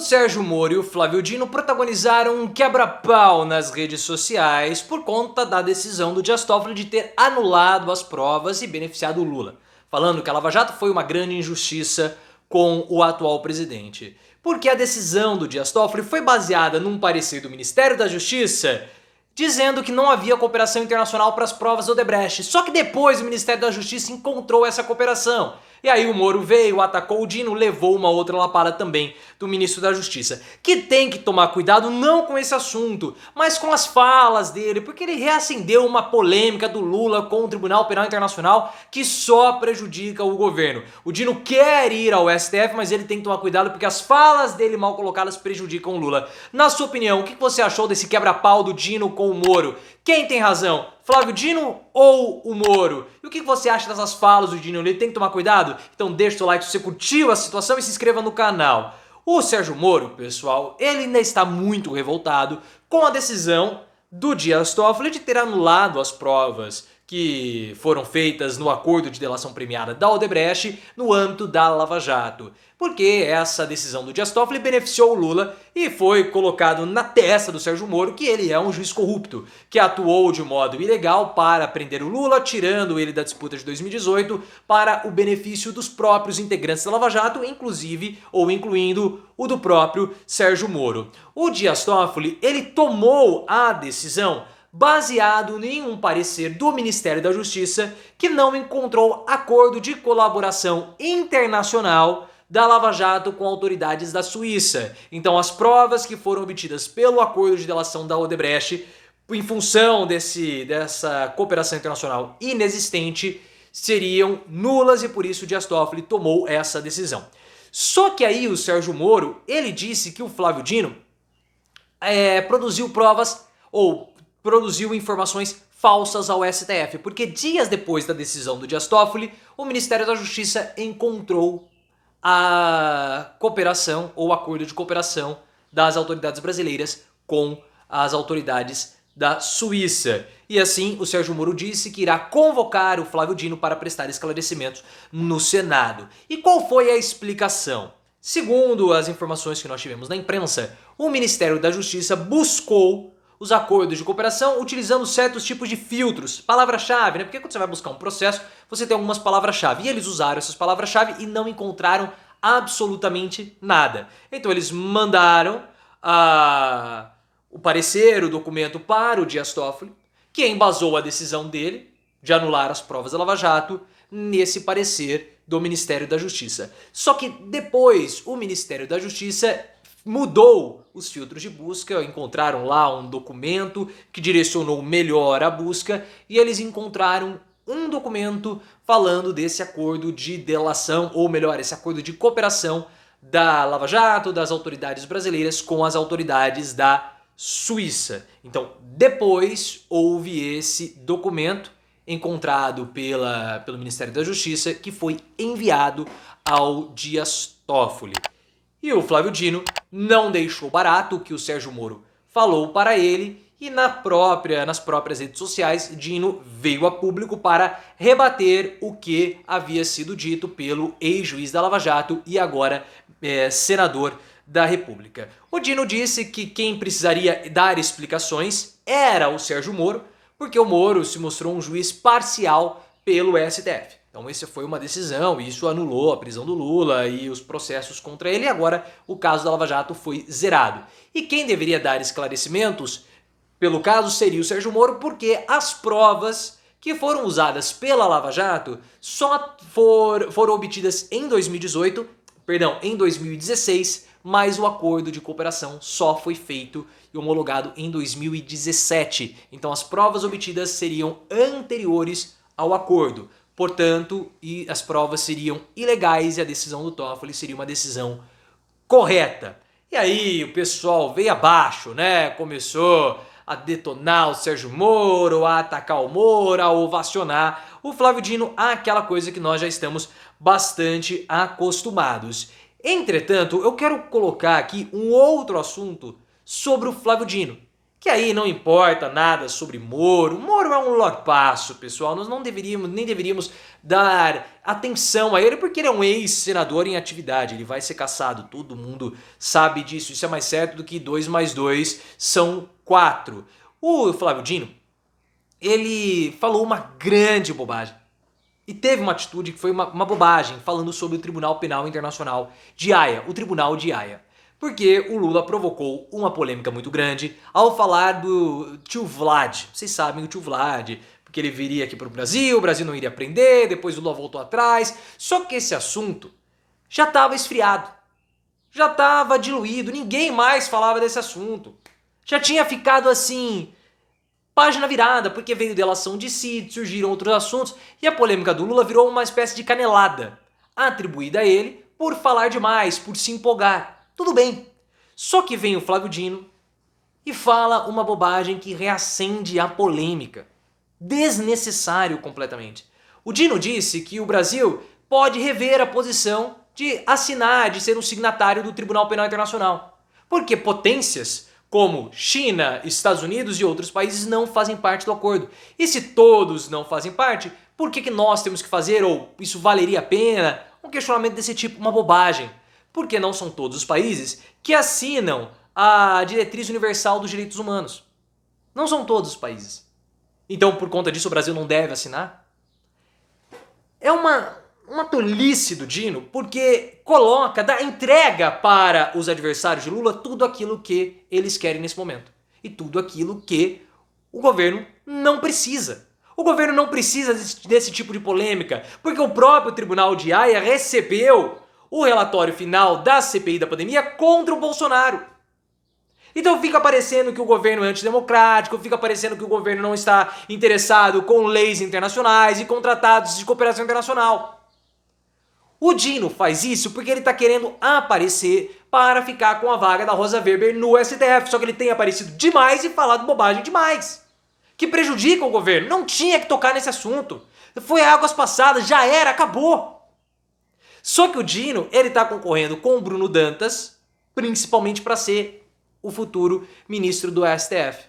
Sérgio Moro e o Flávio Dino protagonizaram um quebra-pau nas redes sociais por conta da decisão do Dias Toffoli de ter anulado as provas e beneficiado o Lula, falando que a Lava Jato foi uma grande injustiça com o atual presidente. Porque a decisão do Dias Toffoli foi baseada num parecer do Ministério da Justiça dizendo que não havia cooperação internacional para as provas Odebrecht. Só que depois o Ministério da Justiça encontrou essa cooperação. E aí o Moro veio, atacou o Dino, levou uma outra lapada também do ministro da Justiça. Que tem que tomar cuidado não com esse assunto, mas com as falas dele, porque ele reacendeu uma polêmica do Lula com o Tribunal Penal Internacional que só prejudica o governo. O Dino quer ir ao STF, mas ele tem que tomar cuidado porque as falas dele mal colocadas prejudicam o Lula. Na sua opinião, o que você achou desse quebra-pau do Dino com o Moro? Quem tem razão? Flávio Dino ou o Moro? E o que você acha dessas falas do Dino? Ele tem que tomar cuidado? Então deixa o seu like se você curtiu a situação e se inscreva no canal. O Sérgio Moro, pessoal, ele ainda está muito revoltado com a decisão do Dias Toffoli de ter anulado as provas que foram feitas no acordo de delação premiada da Odebrecht no âmbito da Lava Jato. Porque essa decisão do Dias Toffoli beneficiou o Lula e foi colocado na testa do Sérgio Moro que ele é um juiz corrupto, que atuou de modo ilegal para prender o Lula, tirando ele da disputa de 2018 para o benefício dos próprios integrantes da Lava Jato, inclusive ou incluindo o do próprio Sérgio Moro. O Dias Toffoli, ele tomou a decisão baseado em um parecer do Ministério da Justiça que não encontrou acordo de colaboração internacional da Lava Jato com autoridades da Suíça. Então as provas que foram obtidas pelo acordo de delação da Odebrecht, em função dessa cooperação internacional inexistente, seriam nulas e por isso o Dias Toffoli tomou essa decisão. Só que aí o Sérgio Moro, ele disse que o Flávio Dino produziu provas ou produziu informações falsas ao STF, porque dias depois da decisão do Dias Toffoli, o Ministério da Justiça encontrou a cooperação ou acordo de cooperação das autoridades brasileiras com as autoridades da Suíça. E assim, o Sérgio Moro disse que irá convocar o Flávio Dino para prestar esclarecimentos no Senado. E qual foi a explicação? Segundo as informações que nós tivemos na imprensa, o Ministério da Justiça buscou os acordos de cooperação utilizando certos tipos de filtros, palavra-chave, né? Porque quando você vai buscar um processo, você tem algumas palavras-chave. E eles usaram essas palavras-chave e não encontraram absolutamente nada. Então eles mandaram o parecer, o documento para o Dias Toffoli, que embasou a decisão dele de anular as provas da Lava Jato nesse parecer do Ministério da Justiça. Só que depois o Ministério da Justiça mudou os filtros de busca, encontraram lá um documento que direcionou melhor a busca e eles encontraram um documento falando desse acordo de delação, ou melhor, esse acordo de cooperação da Lava Jato, das autoridades brasileiras com as autoridades da Suíça. Então, depois houve esse documento encontrado pelo Ministério da Justiça que foi enviado ao Dias Toffoli. E o Flávio Dino não deixou barato o que o Sérgio Moro falou para ele e nas próprias redes sociais, Dino veio a público para rebater o que havia sido dito pelo ex-juiz da Lava Jato e agora senador da República. O Dino disse que quem precisaria dar explicações era o Sérgio Moro, porque o Moro se mostrou um juiz parcial pelo STF. Então essa foi uma decisão e isso anulou a prisão do Lula e os processos contra ele e agora o caso da Lava Jato foi zerado. E quem deveria dar esclarecimentos pelo caso seria o Sérgio Moro, porque as provas que foram usadas pela Lava Jato só foram obtidas em 2016, mas o acordo de cooperação só foi feito e homologado em 2017. Então as provas obtidas seriam anteriores ao acordo. Portanto, as provas seriam ilegais e a decisão do Toffoli seria uma decisão correta. E aí o pessoal veio abaixo, né? Começou a detonar o Sérgio Moro, a atacar o Moro, a ovacionar o Flávio Dino, aquela coisa que nós já estamos bastante acostumados. Entretanto, eu quero colocar aqui um outro assunto sobre o Flávio Dino, que aí não importa nada sobre Moro. Moro é um lorpaço, pessoal. Nós não nem deveríamos dar atenção a ele, porque ele é um ex-senador em atividade. Ele vai ser cassado, todo mundo sabe disso. Isso é mais certo do que 2 mais 2 são 4. O Flávio Dino, ele falou uma grande bobagem. E teve uma atitude que foi uma bobagem, falando sobre o Tribunal Penal Internacional de Haia, o Tribunal de Haia. Porque o Lula provocou uma polêmica muito grande ao falar do tio Vlad. Vocês sabem o tio Vlad, porque ele viria aqui para o Brasil não iria prender, depois o Lula voltou atrás. Só que esse assunto já estava esfriado, já estava diluído, ninguém mais falava desse assunto. Já tinha ficado assim, página virada, porque veio delação de Cid, surgiram outros assuntos, e a polêmica do Lula virou uma espécie de canelada, atribuída a ele por falar demais, por se empolgar. Tudo bem, só que vem o Flávio Dino e fala uma bobagem que reacende a polêmica. Desnecessário completamente. O Dino disse que o Brasil pode rever a posição de assinar, de ser um signatário do Tribunal Penal Internacional. Porque potências como China, Estados Unidos e outros países não fazem parte do acordo. E se todos não fazem parte, por que nós temos que fazer? Ou isso valeria a pena? Um questionamento desse tipo, uma bobagem. Porque não são todos os países que assinam a Diretriz Universal dos Direitos Humanos. Não são todos os países. Então, por conta disso, o Brasil não deve assinar? É uma tolice do Dino, porque entrega para os adversários de Lula tudo aquilo que eles querem nesse momento. E tudo aquilo que o governo não precisa. O governo não precisa desse tipo de polêmica, porque o próprio Tribunal de Haia recebeu o relatório final da CPI da pandemia contra o Bolsonaro. Então fica parecendo que o governo é antidemocrático, fica parecendo que o governo não está interessado com leis internacionais e com tratados de cooperação internacional. O Dino faz isso porque ele está querendo aparecer para ficar com a vaga da Rosa Weber no STF, só que ele tem aparecido demais e falado bobagem demais, que prejudica o governo. Não tinha que tocar nesse assunto. Foi águas passadas, já era, acabou. Só que o Dino, ele tá concorrendo com o Bruno Dantas, principalmente para ser o futuro ministro do STF.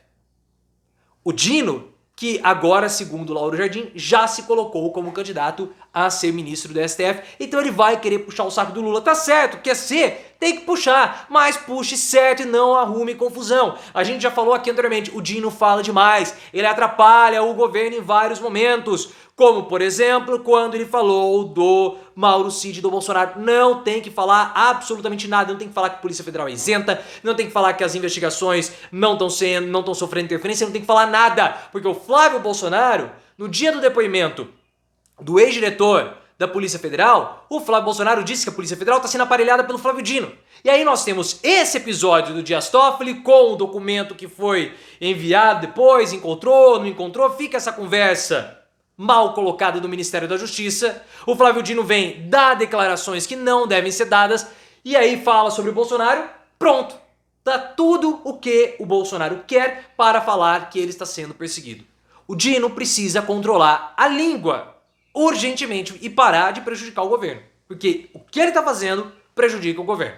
O Dino, que agora, segundo Lauro Jardim, já se colocou como candidato a ser ministro do STF, então ele vai querer puxar o saco do Lula. Tá certo, quer ser? Tem que puxar, mas puxe certo e não arrume confusão. A gente já falou aqui anteriormente, o Dino fala demais, ele atrapalha o governo em vários momentos. Como, por exemplo, quando ele falou do Mauro Cid do Bolsonaro. Não tem que falar absolutamente nada, não tem que falar que a Polícia Federal é isenta, não tem que falar que as investigações não estão sofrendo interferência, não tem que falar nada, porque o Flávio Bolsonaro, no dia do depoimento do ex-diretor da Polícia Federal, o Flávio Bolsonaro disse que a Polícia Federal está sendo aparelhada pelo Flávio Dino. E aí nós temos esse episódio do Dias Toffoli com o documento que foi enviado depois, encontrou, não encontrou, fica essa conversa mal colocada do Ministério da Justiça. O Flávio Dino vem dar declarações que não devem ser dadas e aí fala sobre o Bolsonaro, pronto. Tá tudo o que o Bolsonaro quer para falar que ele está sendo perseguido. O Dino precisa controlar a língua urgentemente e parar de prejudicar o governo, porque o que ele está fazendo prejudica o governo.